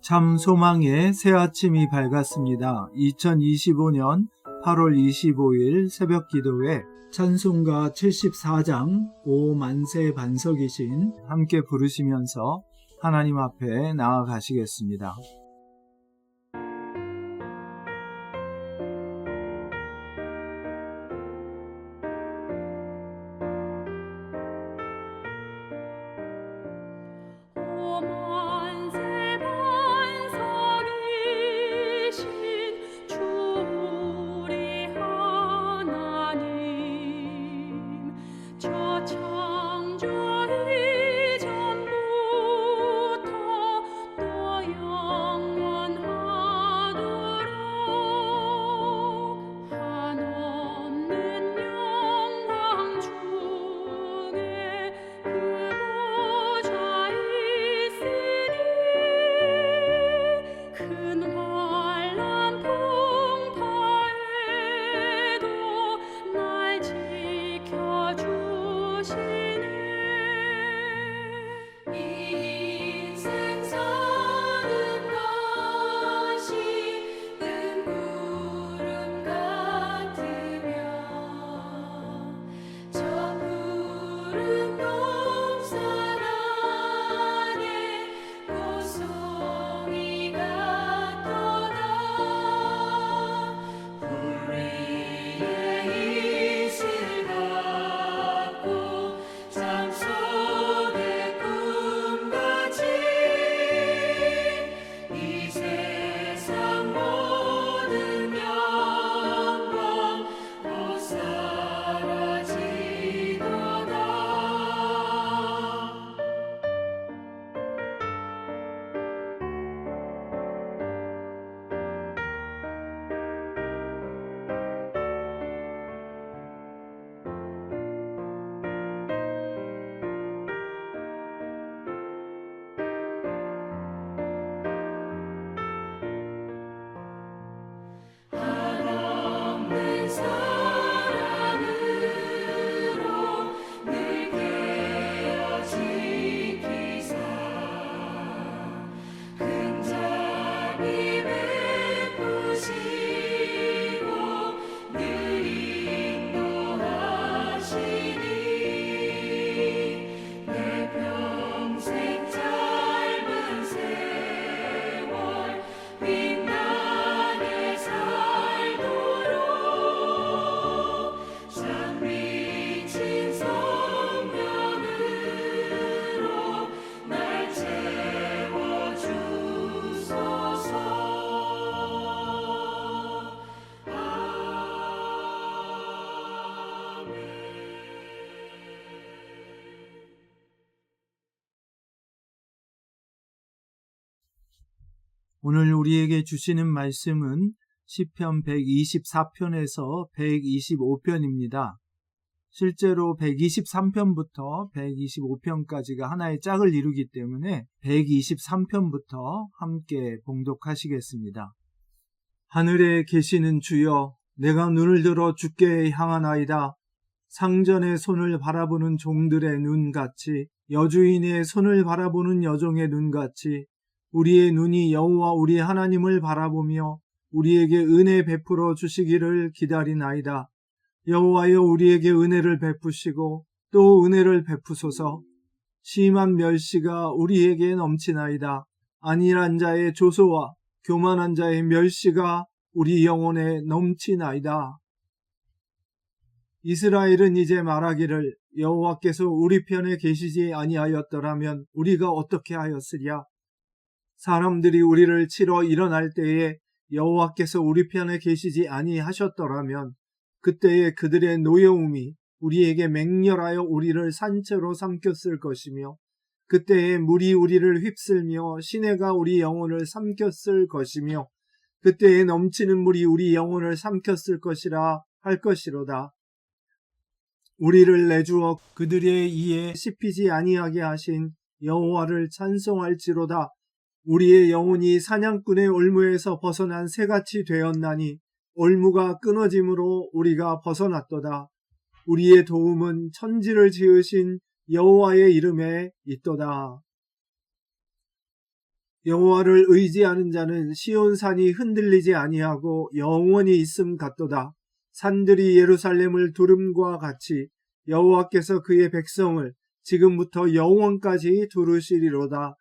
참 소망의 새 아침이 밝았습니다. 2025년 8월 25일 새벽 기도회 찬송가 74장 오 만세 반석이신 함께 부르시면서 하나님 앞에 나아가시겠습니다. 오늘 우리에게 주시는 말씀은 시편 124편에서 125편입니다. 실제로 123편부터 125편까지가 하나의 짝을 이루기 때문에 123편부터 함께 봉독하시겠습니다. 하늘에 계시는 주여, 내가 눈을 들어 주께 향하나이다. 상전의 손을 바라보는 종들의 눈같이, 여주인의 손을 바라보는 여종의 눈같이 우리의 눈이 여호와 우리 하나님을 바라보며 우리에게 은혜 베풀어 주시기를 기다리나이다. 여호와여, 우리에게 은혜를 베푸시고 또 은혜를 베푸소서. 심한 멸시가 우리에게 넘치나이다. 안일한 자의 조소와 교만한 자의 멸시가 우리 영혼에 넘치나이다. 이스라엘은 이제 말하기를, 여호와께서 우리 편에 계시지 아니하였더라면 우리가 어떻게 하였으랴. 사람들이 우리를 치러 일어날 때에 여호와께서 우리 편에 계시지 아니하셨더라면 그때에 그들의 노여움이 우리에게 맹렬하여 우리를 산채로 삼켰을 것이며, 그때에 물이 우리를 휩쓸며 시내가 우리 영혼을 삼켰을 것이며, 그때에 넘치는 물이 우리 영혼을 삼켰을 것이라 할 것이로다. 우리를 내주어 그들의 이에 씹히지 아니하게 하신 여호와를 찬송할지로다. 우리의 영혼이 사냥꾼의 올무에서 벗어난 새같이 되었나니 올무가 끊어짐으로 우리가 벗어났도다. 우리의 도움은 천지를 지으신 여호와의 이름에 있도다. 여호와를 의지하는 자는 시온산이 흔들리지 아니하고 영원히 있음 같도다. 산들이 예루살렘을 두름과 같이 여호와께서 그의 백성을 지금부터 영원까지 두르시리로다.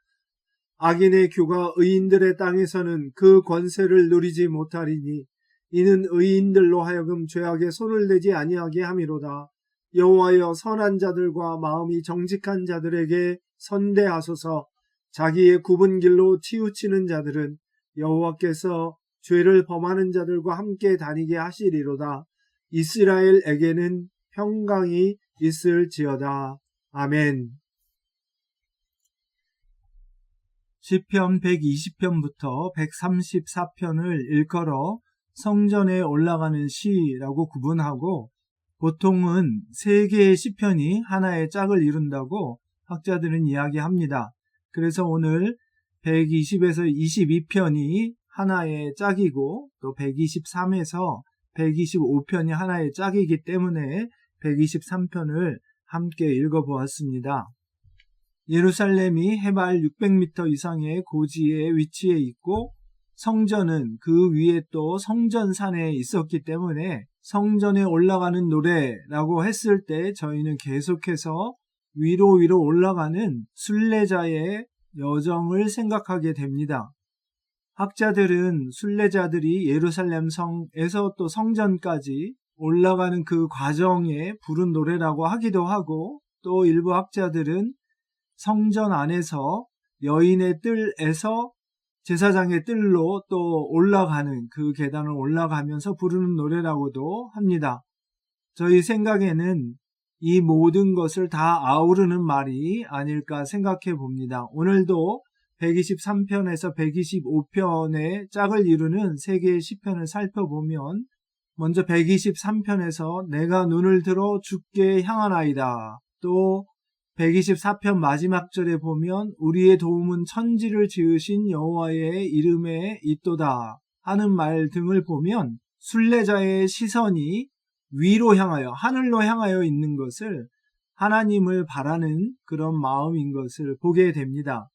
악인의 규가 의인들의 땅에서는 그 권세를 누리지 못하리니 이는 의인들로 하여금 죄악에 손을 대지 아니하게 함이로다. 여호와여, 선한 자들과 마음이 정직한 자들에게 선대하소서. 자기의 굽은 길로 치우치는 자들은 여호와께서 죄를 범하는 자들과 함께 다니게 하시리로다. 이스라엘에게는 평강이 있을지어다. 아멘. 시편 120편부터 134편을 일컬어 성전에 올라가는 시라고 구분하고, 보통은 3개의 시편이 하나의 짝을 이룬다고 학자들은 이야기합니다. 그래서 오늘 120에서 22편이 하나의 짝이고, 또 123에서 125편이 하나의 짝이기 때문에 123편을 함께 읽어보았습니다. 예루살렘이 해발 600m 이상의 고지에 위치해 있고, 성전은 그 위에 또 성전산에 있었기 때문에 성전에 올라가는 노래라고 했을 때 저희는 계속해서 위로 올라가는 순례자의 여정을 생각하게 됩니다. 학자들은 순례자들이 예루살렘 성에서 또 성전까지 올라가는 그 과정에 부른 노래라고 하기도 하고, 또 일부 학자들은 성전 안에서 여인의 뜰에서 제사장의 뜰로 또 올라가는 그 계단을 올라가면서 부르는 노래라고도 합니다. 저희 생각에는 이 모든 것을 다 아우르는 말이 아닐까 생각해 봅니다. 오늘도 123편에서 125편의 짝을 이루는 3개의 시편을 살펴보면, 먼저 123편에서 내가 눈을 들어 주께 향하나이다. 또 124편 마지막 절에 보면 우리의 도움은 천지를 지으신 여호와의 이름에 있도다 하는 말 등을 보면 순례자의 시선이 위로 향하여, 하늘로 향하여 있는 것을 하나님을 바라는 그런 마음인 것을 보게 됩니다.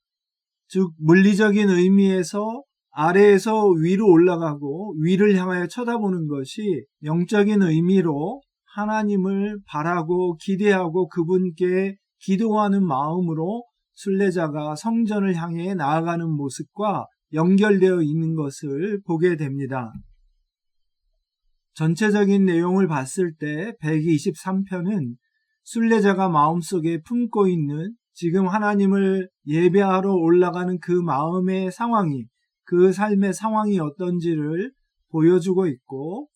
즉 물리적인 의미에서 아래에서 위로 올라가고 위를 향하여 쳐다보는 것이 영적인 의미로 하나님을 바라고 기대하고 그분께 기도하는 마음으로 순례자가 성전을 향해 나아가는 모습과 연결되어 있는 것을 보게 됩니다. 전체적인 내용을 봤을 때 123편은 순례자가 마음속에 품고 있는 지금 하나님을 예배하러 올라가는 그 마음의 상황이, 그 삶의 상황이 어떤지를 보여주고 있고,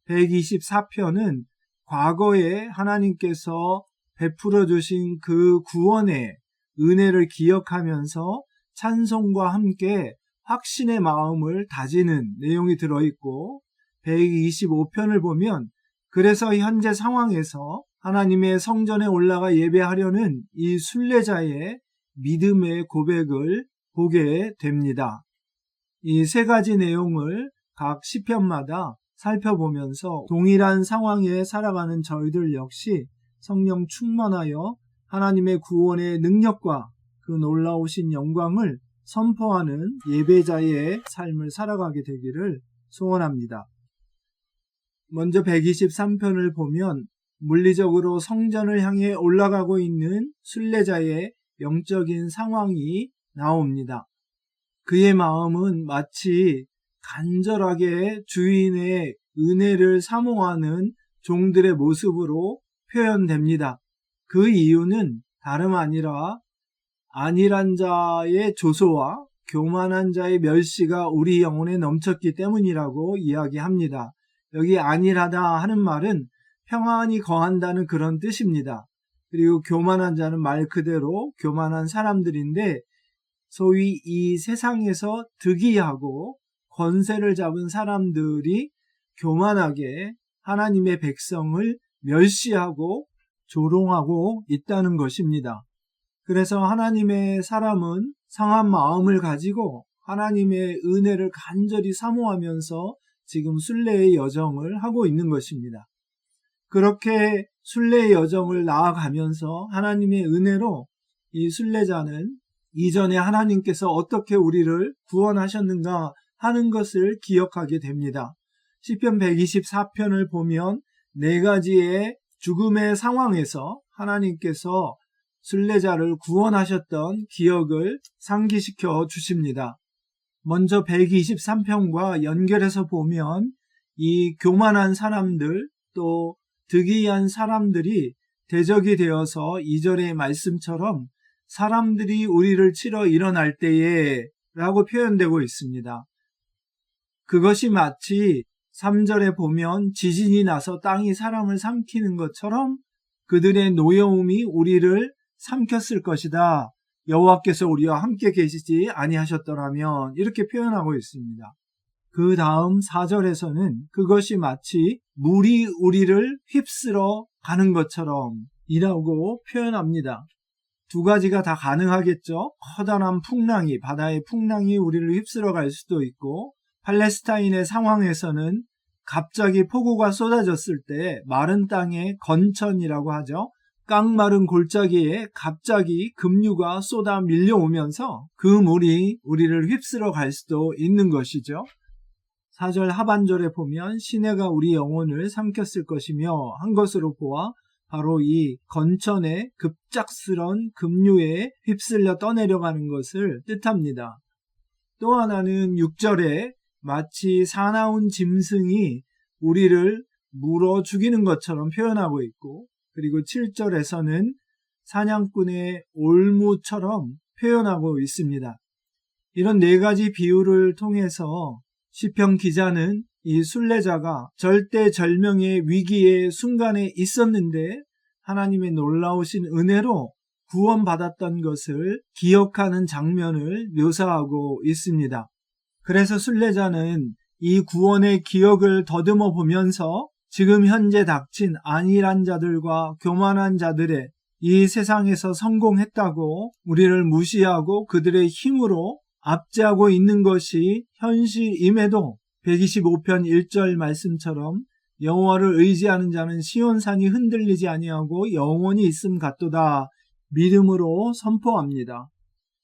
124편은 과거에 하나님께서 베풀어 주신 그 구원의 은혜를 기억하면서 찬송과 함께 확신의 마음을 다지는 내용이 들어있고, 125편을 보면 그래서 현재 상황에서 하나님의 성전에 올라가 예배하려는 이 순례자의 믿음의 고백을 보게 됩니다. 이 3가지 내용을 각 시편마다 살펴보면서 동일한 상황에 살아가는 저희들 역시 성령 충만하여 하나님의 구원의 능력과 그 놀라우신 영광을 선포하는 예배자의 삶을 살아가게 되기를 소원합니다. 먼저 123편을 보면 물리적으로 성전을 향해 올라가고 있는 순례자의 영적인 상황이 나옵니다. 그의 마음은 마치 간절하게 주인의 은혜를 사모하는 종들의 모습으로 표현됩니다. 그 이유는 다름 아니라 안일한 자의 조소와 교만한 자의 멸시가 우리 영혼에 넘쳤기 때문이라고 이야기합니다. 여기 안일하다 하는 말은 평안히 거한다는 그런 뜻입니다. 그리고 교만한 자는 말 그대로 교만한 사람들인데, 소위 이 세상에서 득이하고 권세를 잡은 사람들이 교만하게 하나님의 백성을 멸시하고 조롱하고 있다는 것입니다. 그래서 하나님의 사람은 상한 마음을 가지고 하나님의 은혜를 간절히 사모하면서 지금 순례의 여정을 하고 있는 것입니다. 그렇게 순례의 여정을 나아가면서 하나님의 은혜로 이 순례자는 이전에 하나님께서 어떻게 우리를 구원하셨는가 하는 것을 기억하게 됩니다. 시편 124편을 보면 4가지의 죽음의 상황에서 하나님께서 순례자를 구원하셨던 기억을 상기시켜 주십니다. 먼저 123편과 연결해서 보면 이 교만한 사람들 또 득이한 사람들이 대적이 되어서 2절의 말씀처럼 사람들이 우리를 치러 일어날 때에 라고 표현되고 있습니다. 그것이 마치 3절에 보면 지진이 나서 땅이 사람을 삼키는 것처럼 그들의 노여움이 우리를 삼켰을 것이다. 여호와께서 우리와 함께 계시지 아니하셨더라면 이렇게 표현하고 있습니다. 그 다음 4절에서는 그것이 마치 물이 우리를 휩쓸어 가는 것처럼 이라고 표현합니다. 2가지가 다 가능하겠죠. 커다란 풍랑이, 바다의 풍랑이 우리를 휩쓸어 갈 수도 있고 팔레스타인의 상황에서는 갑자기 폭우가 쏟아졌을 때 마른 땅에 건천이라고 하죠. 깡마른 골짜기에 갑자기 급류가 쏟아 밀려오면서 그 물이 우리를 휩쓸어 갈 수도 있는 것이죠. 4절 하반절에 보면 시내가 우리 영혼을 삼켰을 것이며 한 것으로 보아 바로 이 건천의 급작스런 급류에 휩쓸려 떠내려가는 것을 뜻합니다. 또 하나는 6절에 마치 사나운 짐승이 우리를 물어 죽이는 것처럼 표현하고 있고 그리고 7절에서는 사냥꾼의 올무처럼 표현하고 있습니다. 이런 4가지 비유를 통해서 시편 기자는 이 순례자가 절대절명의 위기의 순간에 있었는데 하나님의 놀라우신 은혜로 구원받았던 것을 기억하는 장면을 묘사하고 있습니다. 그래서 순례자는 이 구원의 기억을 더듬어 보면서 지금 현재 닥친 안일한 자들과 교만한 자들의 이 세상에서 성공했다고 우리를 무시하고 그들의 힘으로 압제하고 있는 것이 현실임에도 125편 1절 말씀처럼 여호와를 의지하는 자는 시온산이 흔들리지 아니하고 영원히 있음 같도다 믿음으로 선포합니다.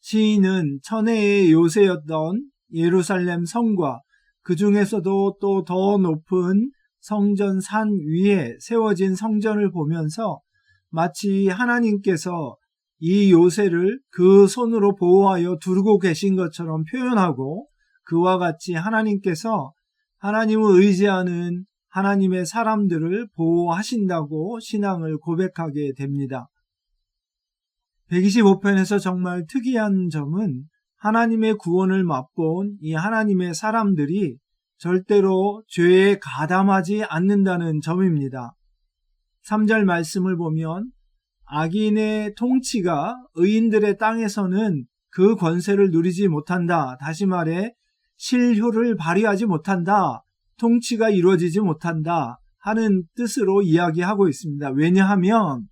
시인은 천혜의 요새였던 예루살렘 성과 그 중에서도 또 더 높은 성전 산 위에 세워진 성전을 보면서 마치 하나님께서 이 요새를 그 손으로 보호하여 두르고 계신 것처럼 표현하고 그와 같이 하나님께서 하나님을 의지하는 하나님의 사람들을 보호하신다고 신앙을 고백하게 됩니다. 125편에서 정말 특이한 점은 하나님의 구원을 맛본 이 하나님의 사람들이 절대로 죄에 가담하지 않는다는 점입니다. 3절 말씀을 보면 악인의 통치가 의인들의 땅에서는 그 권세를 누리지 못한다. 다시 말해 실효를 발휘하지 못한다. 통치가 이루어지지 못한다 하는 뜻으로 이야기하고 있습니다. 왜냐하면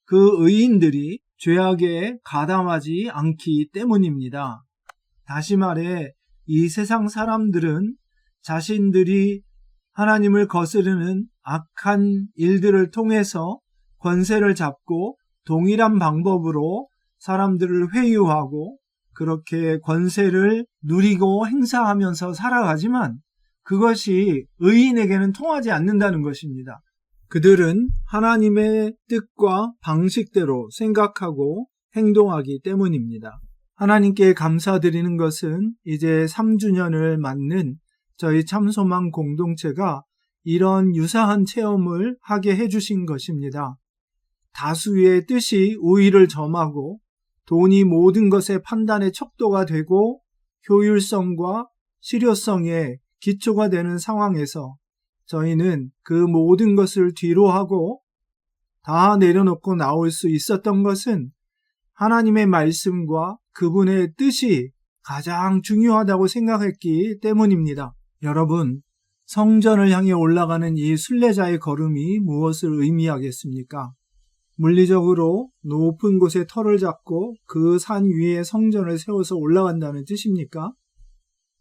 그 의인들이 죄악에 가담하지 않기 때문입니다. 다시 말해 이 세상 사람들은 자신들이 하나님을 거스르는 악한 일들을 통해서 권세를 잡고 동일한 방법으로 사람들을 회유하고 그렇게 권세를 누리고 행사하면서 살아가지만 그것이 의인에게는 통하지 않는다는 것입니다. 그들은 하나님의 뜻과 방식대로 생각하고 행동하기 때문입니다. 하나님께 감사드리는 것은 이제 3주년을 맞는 저희 참소망 공동체가 이런 유사한 체험을 하게 해주신 것입니다. 다수의 뜻이 우위를 점하고 돈이 모든 것의 판단의 척도가 되고 효율성과 실효성의 기초가 되는 상황에서 저희는 그 모든 것을 뒤로하고 다 내려놓고 나올 수 있었던 것은 하나님의 말씀과 그분의 뜻이 가장 중요하다고 생각했기 때문입니다. 여러분, 성전을 향해 올라가는 이 순례자의 걸음이 무엇을 의미하겠습니까? 물리적으로 높은 곳에 터를 잡고 그 산 위에 성전을 세워서 올라간다는 뜻입니까?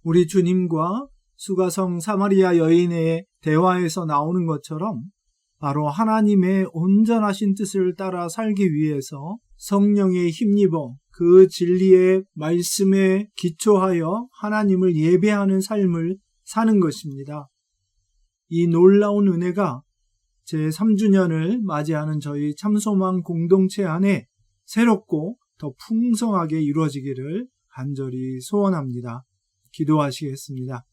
우리 주님과 수가성 사마리아 여인의 대화에서 나오는 것처럼 바로 하나님의 온전하신 뜻을 따라 살기 위해서 성령에 힘입어 그 진리의 말씀에 기초하여 하나님을 예배하는 삶을 사는 것입니다. 이 놀라운 은혜가 제3주년을 맞이하는 저희 참소망 공동체 안에 새롭고 더 풍성하게 이루어지기를 간절히 소원합니다. 기도하시겠습니다.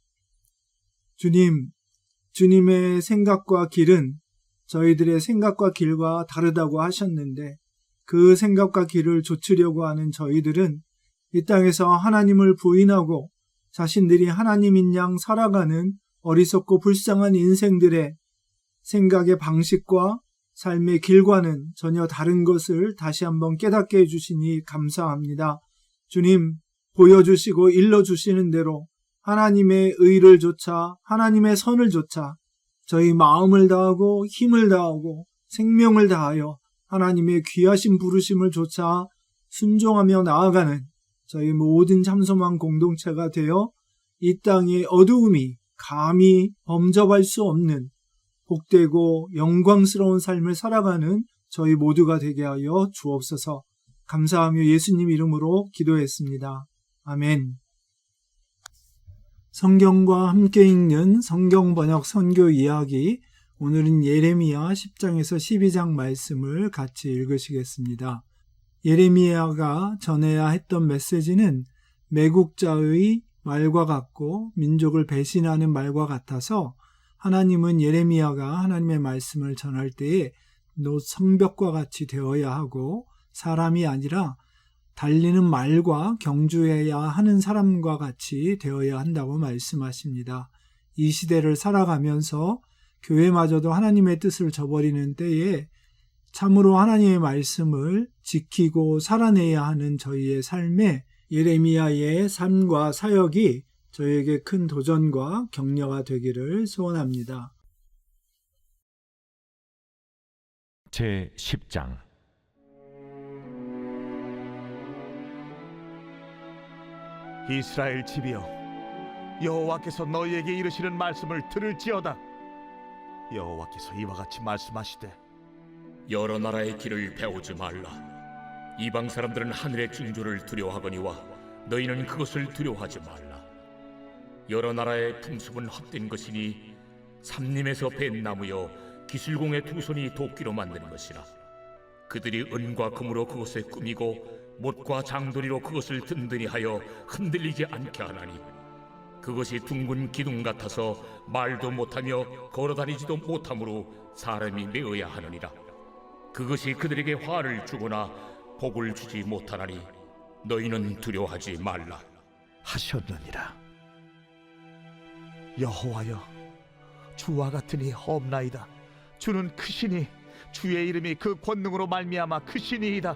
주님의 생각과 길은 저희들의 생각과 길과 다르다고 하셨는데 그 생각과 길을 좇으려고 하는 저희들은 이 땅에서 하나님을 부인하고 자신들이 하나님인 양 살아가는 어리석고 불쌍한 인생들의 생각의 방식과 삶의 길과는 전혀 다른 것을 다시 한번 깨닫게 해주시니 감사합니다. 주님, 보여주시고 일러주시는 대로 하나님의 의를 조차, 하나님의 선을 조차 저희 마음을 다하고 힘을 다하고 생명을 다하여 하나님의 귀하신 부르심을 조차 순종하며 나아가는 저희 모든 참소망 공동체가 되어 이 땅의 어두움이 감히 범접할 수 없는 복되고 영광스러운 삶을 살아가는 저희 모두가 되게 하여 주옵소서. 감사하며 예수님 이름으로 기도했습니다. 아멘. 성경과 함께 읽는 성경 번역 선교 이야기, 오늘은 예레미야 10장에서 12장 말씀을 같이 읽으시겠습니다. 예레미야가 전해야 했던 메시지는 매국자의 말과 같고 민족을 배신하는 말과 같아서 하나님은 예레미야가 하나님의 말씀을 전할 때에 놋 성벽과 같이 되어야 하고 사람이 아니라 달리는 말과 경주해야 하는 사람과 같이 되어야 한다고 말씀하십니다. 이 시대를 살아가면서 교회마저도 하나님의 뜻을 저버리는 때에 참으로 하나님의 말씀을 지키고 살아내야 하는 저희의 삶에 예레미야의 삶과 사역이 저에게 큰 도전과 격려가 되기를 소원합니다. 제10장 이스라엘 집이여, 여호와께서 너희에게 이르시는 말씀을 들을지어다. 여호와께서 이와 같이 말씀하시되, 여러 나라의 길을 배우지 말라. 이방 사람들은 하늘의 징조를 두려워하거니와 너희는 그것을 두려워하지 말라. 여러 나라의 풍습은 헛된 것이니 삼림에서 벤 나무여 기술공의 두 손이 도끼로 만드는 것이라. 그들이 은과 금으로 그것에 꾸미고 못과 장도리로 그것을 든든히 하여 흔들리지 않게 하나니 그것이 둥근 기둥 같아서 말도 못하며 걸어다니지도 못하므로 사람이 메어야 하느니라. 그것이 그들에게 화를 주거나 복을 주지 못하나니 너희는 두려워하지 말라 하셨느니라. 여호와여, 주와 같으니 없나이다. 주는 크시니 주의 이름이 그 권능으로 말미암아 크시니이다.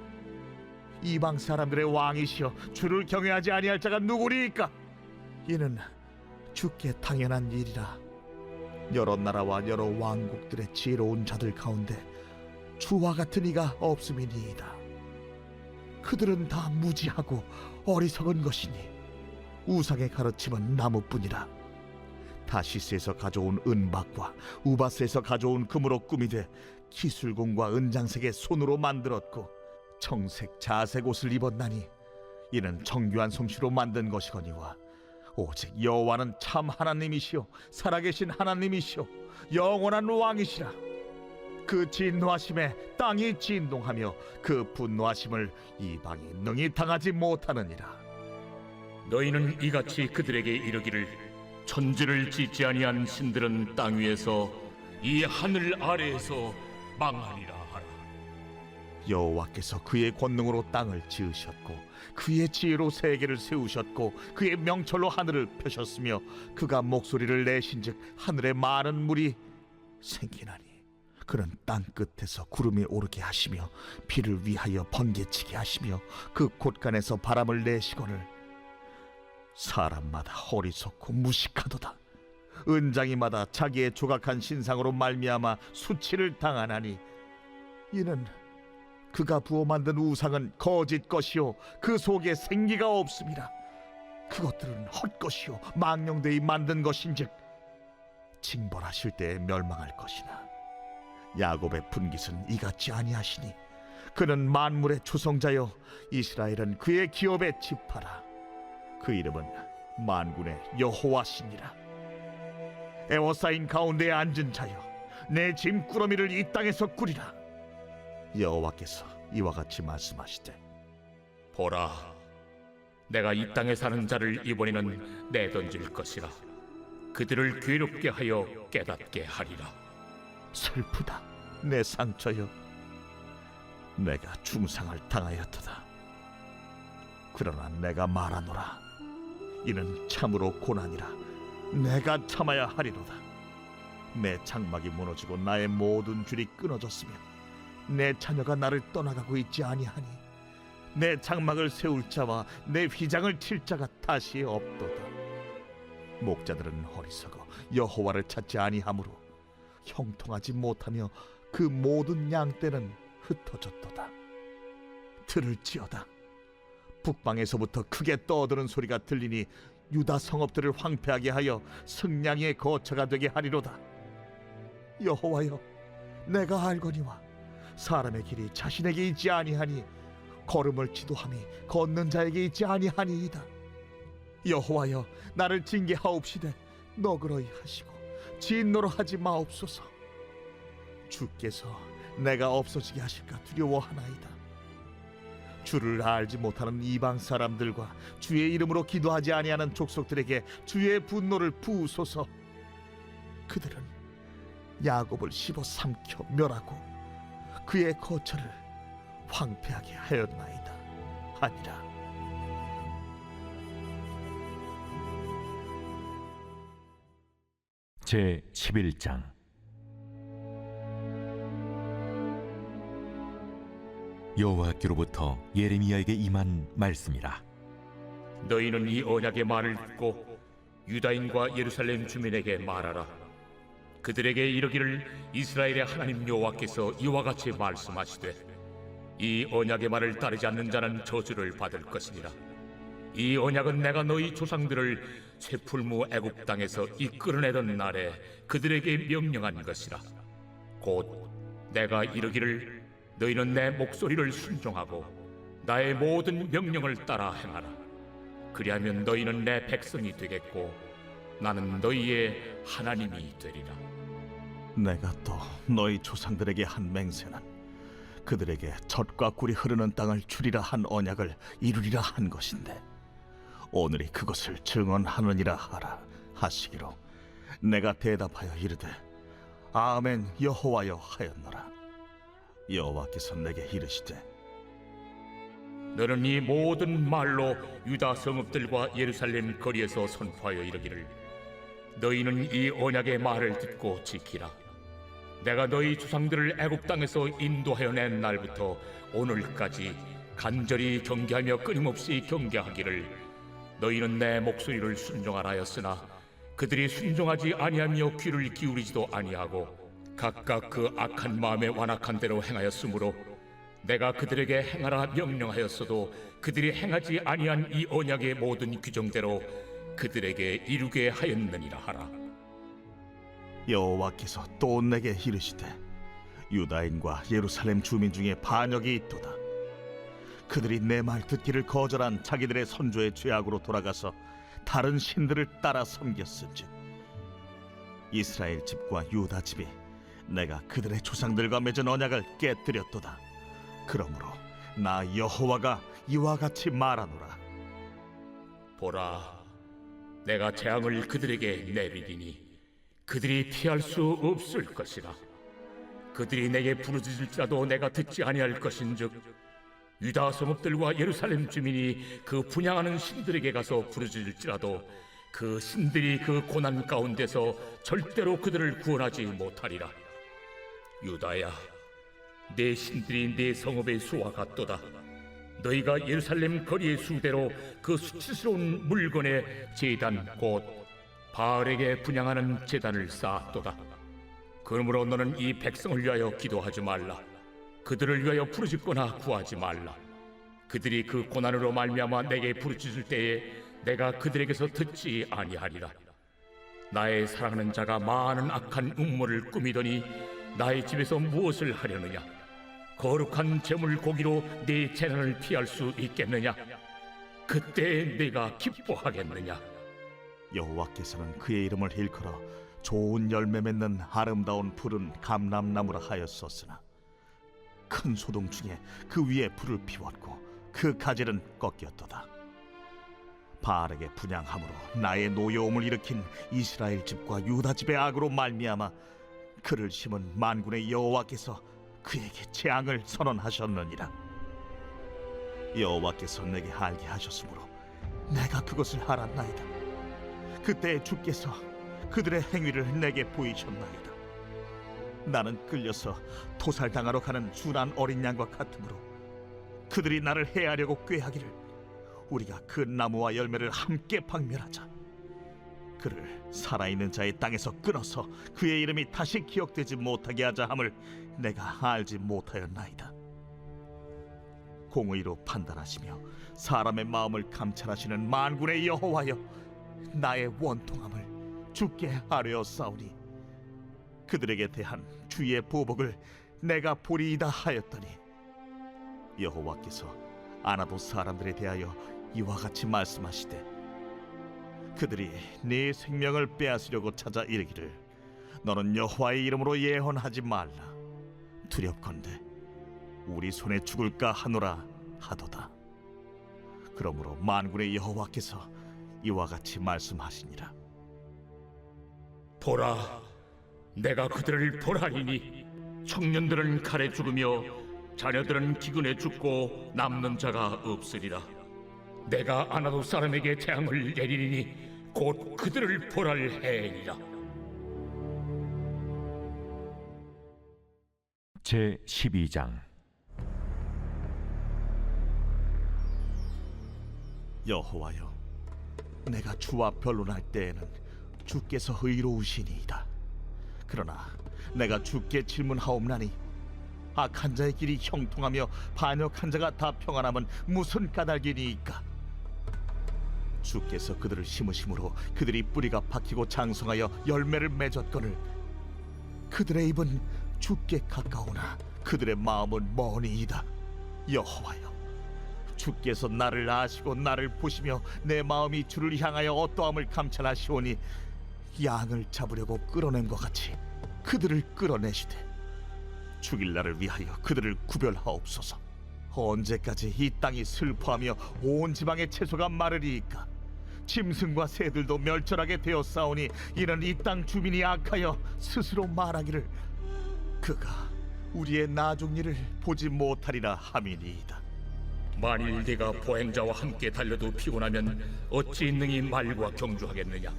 이방 사람들의 왕이시여, 주를 경외하지 아니할 자가 누구리이까? 이는 주께 당연한 일이라. 여러 나라와 여러 왕국들의 지혜로운 자들 가운데 주와 같은 이가 없음이니이다. 그들은 다 무지하고 어리석은 것이니 우상의 가르침은 나무뿐이라. 다시스에서 가져온 은박과 우바스에서 가져온 금으로 꾸미되 기술공과 은장색의 손으로 만들었고 청색 자색 옷을 입었나니 이는 정교한 솜씨로 만든 것이거니와 오직 여호와는 참 하나님이시오 살아계신 하나님이시오 영원한 왕이시라. 그 진노하심에 땅이 진동하며 그 분노하심을 이방이 능히 당하지 못하느니라. 너희는 이같이 그들에게 이르기를 천지를 짓지 아니한 신들은 땅 위에서 이 하늘 아래에서 망하리라 하라. 여호와께서 그의 권능으로 땅을 지으셨고 그의 지혜로 세계를 세우셨고 그의 명철로 하늘을 펴셨으며 그가 목소리를 내신즉 하늘에 많은 물이 생기나니 그는 땅 끝에서 구름이 오르게 하시며 비를 위하여 번개치게 하시며 그 곳간에서 바람을 내시거늘 사람마다 어리석고 무식하도다. 은장이마다 자기의 조각한 신상으로 말미암아 수치를 당하나니 이는 그가 부어 만든 우상은 거짓 것이요 그 속에 생기가 없음이라. 그것들은 헛것이요 망령되이 만든 것인즉 징벌하실 때에 멸망할 것이나 야곱의 분깃은 이같지 아니하시니 그는 만물의 조성자여 이스라엘은 그의 기업에 집하라. 그 이름은 만군의 여호와시니라. 에워싸인 가운데에 앉은 자여 내 짐꾸러미를 이 땅에서 꾸리라. 여호와께서 이와 같이 말씀하시되 보라, 내가 이 땅에 사는 자를 이번에는 내던질 것이라. 그들을 괴롭게 하여 깨닫게 하리라. 슬프다 내 상처여, 내가 중상을 당하였도다. 그러나 내가 말하노라. 이는 참으로 고난이라. 내가 참아야 하리로다. 내 장막이 무너지고 나의 모든 줄이 끊어졌으며 내 자녀가 나를 떠나가고 있지 아니하니 내 장막을 세울 자와 내 휘장을 칠 자가 다시 없도다. 목자들은 어리석어 여호와를 찾지 아니하므로 형통하지 못하며 그 모든 양떼는 흩어졌도다. 들을지어다. 북방에서부터 크게 떠드는 소리가 들리니 유다 성읍들을 황폐하게 하여 승냥이의 거처가 되게 하리로다. 여호와여, 내가 알거니와 사람의 길이 자신에게 있지 아니하니 걸음을 지도함이 걷는 자에게 있지 아니하니이다. 여호와여, 나를 징계하옵시되 너그러이 하시고 진노로 하지 마옵소서. 주께서 내가 없어지게 하실까 두려워하나이다. 주를 알지 못하는 이방 사람들과 주의 이름으로 기도하지 아니하는 족속들에게 주의 분노를 부으소서. 그들은 야곱을 씹어 삼켜 멸하고 그의 거처를 황폐하게 하였나이다 하니라. 제 11장. 여호와께로부터 예레미야에게 임한 말씀이라. 너희는 이 언약의 말을 듣고 유다인과 예루살렘 주민에게 말하라. 그들에게 이르기를 이스라엘의 하나님 여호와께서 이와 같이 말씀하시되 이 언약의 말을 따르지 않는 자는 저주를 받을 것이니라. 이 언약은 내가 너희 조상들을 쇠풀무 애굽 땅에서 이끌어내던 날에 그들에게 명령한 것이라. 곧 내가 이르기를 너희는 내 목소리를 순종하고 나의 모든 명령을 따라 행하라. 그리하면 너희는 내 백성이 되겠고 나는 너희의 하나님이 되리라. 내가 또 너희 조상들에게 한 맹세는 그들에게 젖과 꿀이 흐르는 땅을 주리라 한 언약을 이루리라 한 것인데 오늘이 그것을 증언하느니라 하라 하시기로 내가 대답하여 이르되 아멘 여호와여 하였노라. 여호와께서 내게 이르시되 너는 이 모든 말로 유다 성읍들과 예루살렘 거리에서 선포하여 이르기를 너희는 이 언약의 말을 듣고 지키라. 내가 너희 조상들을 애굽 땅에서 인도하여 낸 날부터 오늘까지 간절히 경계하며 끊임없이 경계하기를 너희는 내 목소리를 순종하라 하였으나 그들이 순종하지 아니하며 귀를 기울이지도 아니하고 각각 그 악한 마음에 완악한 대로 행하였으므로 내가 그들에게 행하라 명령하였어도 그들이 행하지 아니한 이 언약의 모든 규정대로 그들에게 이루게 하였느니라 하라. 여호와께서 또 내게 이르시되 유다인과 예루살렘 주민 중에 반역이 있도다. 그들이 내 말 듣기를 거절한 자기들의 선조의 죄악으로 돌아가서 다른 신들을 따라 섬겼은즉 이스라엘 집과 유다 집이 내가 그들의 조상들과 맺은 언약을 깨뜨렸도다. 그러므로 나 여호와가 이와 같이 말하노라. 보라, 내가 재앙을 그들에게 내리리니 그들이 피할 수 없을 것이라. 그들이 내게 부르짖을지라도 내가 듣지 아니할 것인즉 유다 성읍들과 예루살렘 주민이 그 분향하는 신들에게 가서 부르짖을지라도 그 신들이 그 고난 가운데서 절대로 그들을 구원하지 못하리라. 유다야, 내 신들이 내 성읍의 수와 같도다. 너희가 예루살렘 거리의 수대로 그 수치스러운 물건의 제단 곧 바알에게 분향하는 제단을 쌓았도다. 그러므로 너는 이 백성을 위하여 기도하지 말라. 그들을 위하여 부르짖거나 구하지 말라. 그들이 그 고난으로 말미암아 내게 부르짖을 때에 내가 그들에게서 듣지 아니하리라. 나의 사랑하는 자가 많은 악한 음모를 꾸미더니 나의 집에서 무엇을 하려느냐? 거룩한 제물 고기로 네 재난을 피할 수 있겠느냐? 그때 네가 기뻐하겠느냐? 여호와께서는 그의 이름을 일컬어 좋은 열매 맺는 아름다운 푸른 감람나무라 하였었으나 큰 소동 중에 그 위에 불을 피웠고 그 가지는 꺾였도다. 바알에게 분향함으로 나의 노여움을 일으킨 이스라엘 집과 유다 집의 악으로 말미암아 그를 심은 만군의 여호와께서 그에게 재앙을 선언하셨느니라. 여호와께서 내게 알게 하셨으므로 내가 그것을 알았나이다. 그때 주께서 그들의 행위를 내게 보이셨나이다. 나는 끌려서 토살당하러 가는 순한 어린 양과 같으므로 그들이 나를 해하려고 꾀하기를 우리가 그 나무와 열매를 함께 박멸하자. 그를 살아있는 자의 땅에서 끊어서 그의 이름이 다시 기억되지 못하게 하자 함을 내가 알지 못하였나이다. 공의로 판단하시며 사람의 마음을 감찰하시는 만군의 여호와여, 나의 원통함을 주께 아뢰었사오니 그들에게 대한 주의 보복을 내가 보리이다 하였더니 여호와께서 아나도 사람들에 대하여 이와 같이 말씀하시되 그들이 네 생명을 빼앗으려고 찾아 이르기를 너는 여호와의 이름으로 예언하지 말라. 두렵건대 우리 손에 죽을까 하노라 하도다. 그러므로 만군의 여호와께서 이와 같이 말씀하시니라. 보라, 내가 그들을 벌하리니 청년들은 칼에 죽으며 자녀들은 기근에 죽고 남는 자가 없으리라. 내가 아나도 사람에게 재앙을 내리리니 곧 그들을 벌할 해이니라. 제 12장. 여호와여, 내가 주와 변론할 때에는 주께서 의로우시니이다. 그러나 내가 주께 질문하옵나니 악한 자의 길이 형통하며 반역한 자가 다 평안함은 무슨 까닭이니이까? 주께서 그들을 심으심으로 그들이 뿌리가 박히고 장성하여 열매를 맺었거늘 그들의 입은 주께 가까우나 그들의 마음은 머니이다. 여호와여, 주께서 나를 아시고 나를 보시며 내 마음이 주를 향하여 어떠함을 감찰하시오니 양을 잡으려고 끌어낸 것 같이 그들을 끌어내시되 죽일 날을 위하여 그들을 구별하옵소서. 언제까지 이 땅이 슬퍼하며 온 지방의 채소가 마르리이까? 짐승과 새들도 멸절하게 되었사오니 이는 이 땅 주민이 악하여 스스로 말하기를 그가 우리의 나중 일을 보지 못하리라 함이니이다. 만일 네가 보행자와 함께 달려도 피곤하면 어찌 능히 말과 경주하겠느냐?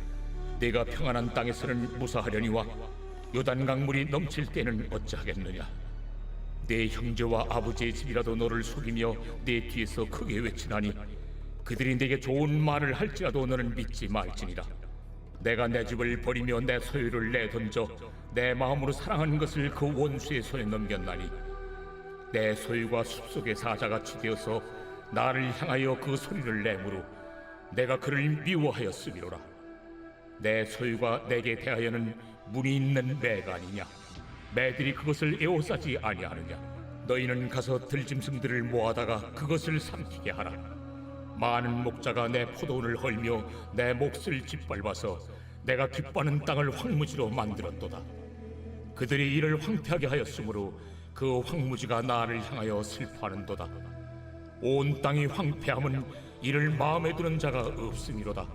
네가 평안한 땅에서는 무사하려니와 요단 강물이 넘칠 때는 어찌하겠느냐? 내 형제와 아버지의 집이라도 너를 속이며 내 뒤에서 크게 외치나니 그들이 네게 좋은 말을 할지라도 너는 믿지 말지니라. 내가 내 집을 버리며 내 소유를 내던져 내 마음으로 사랑하는 것을 그 원수의 손에 넘겼나니 내 소유가 숲속의 사자같이 되어서 나를 향하여 그 소리를 내므로 내가 그를 미워하였음이로라. 내 소유가 내게 대하여는 문이 있는 매가 아니냐? 매들이 그것을 에워싸지 아니하느냐? 너희는 가서 들짐승들을 모아다가 그것을 삼키게 하라. 많은 목자가 내 포도원을 헐며 내 몫을 짓밟아서 내가 기뻐하는 땅을 황무지로 만들었도다. 그들이 이를 황폐하게 하였으므로 그 황무지가 나를 향하여 슬퍼하는도다. 온 땅이 황폐함은 이를 마음에 두는 자가 없음이로다.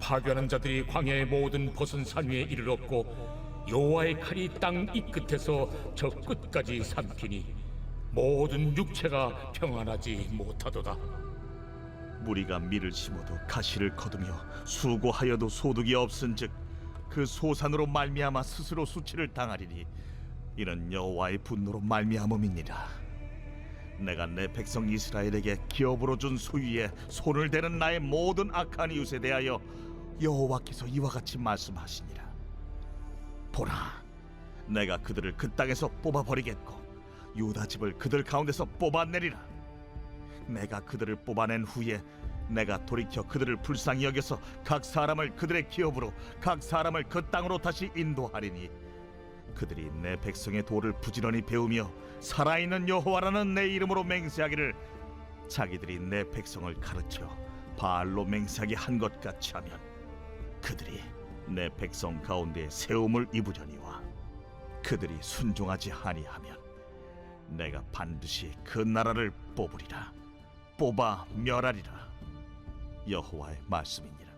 파괴하는 자들이 광야의 모든 벗은 산 위에 이르렀고 여호와의 칼이 땅 이 끝에서 저 끝까지 삼키니 모든 육체가 평안하지 못하도다. 무리가 밀을 심어도 가시를 거두며 수고하여도 소득이 없은즉 그 소산으로 말미암아 스스로 수치를 당하리니 이는 여호와의 분노로 말미암음이니라. 내가 내 백성 이스라엘에게 기업으로 준 소유에 손을 대는 나의 모든 악한 이웃에 대하여 여호와께서 이와 같이 말씀하시니라. 보라, 내가 그들을 그 땅에서 뽑아버리겠고 유다 집을 그들 가운데서 뽑아내리라. 내가 그들을 뽑아낸 후에 내가 돌이켜 그들을 불쌍히 여겨서 각 사람을 그들의 기업으로 각 사람을 그 땅으로 다시 인도하리니 그들이 내 백성의 도를 부지런히 배우며 살아있는 여호와라는 내 이름으로 맹세하기를 자기들이 내 백성을 가르쳐 바알로 맹세하게 한 것 같이 하면 그들이 내 백성 가운데 세움을 입으려니와 그들이 순종하지 아니하면 내가 반드시 그 나라를 뽑으리라. 뽑아 멸하리라. 여호와의 말씀이니라.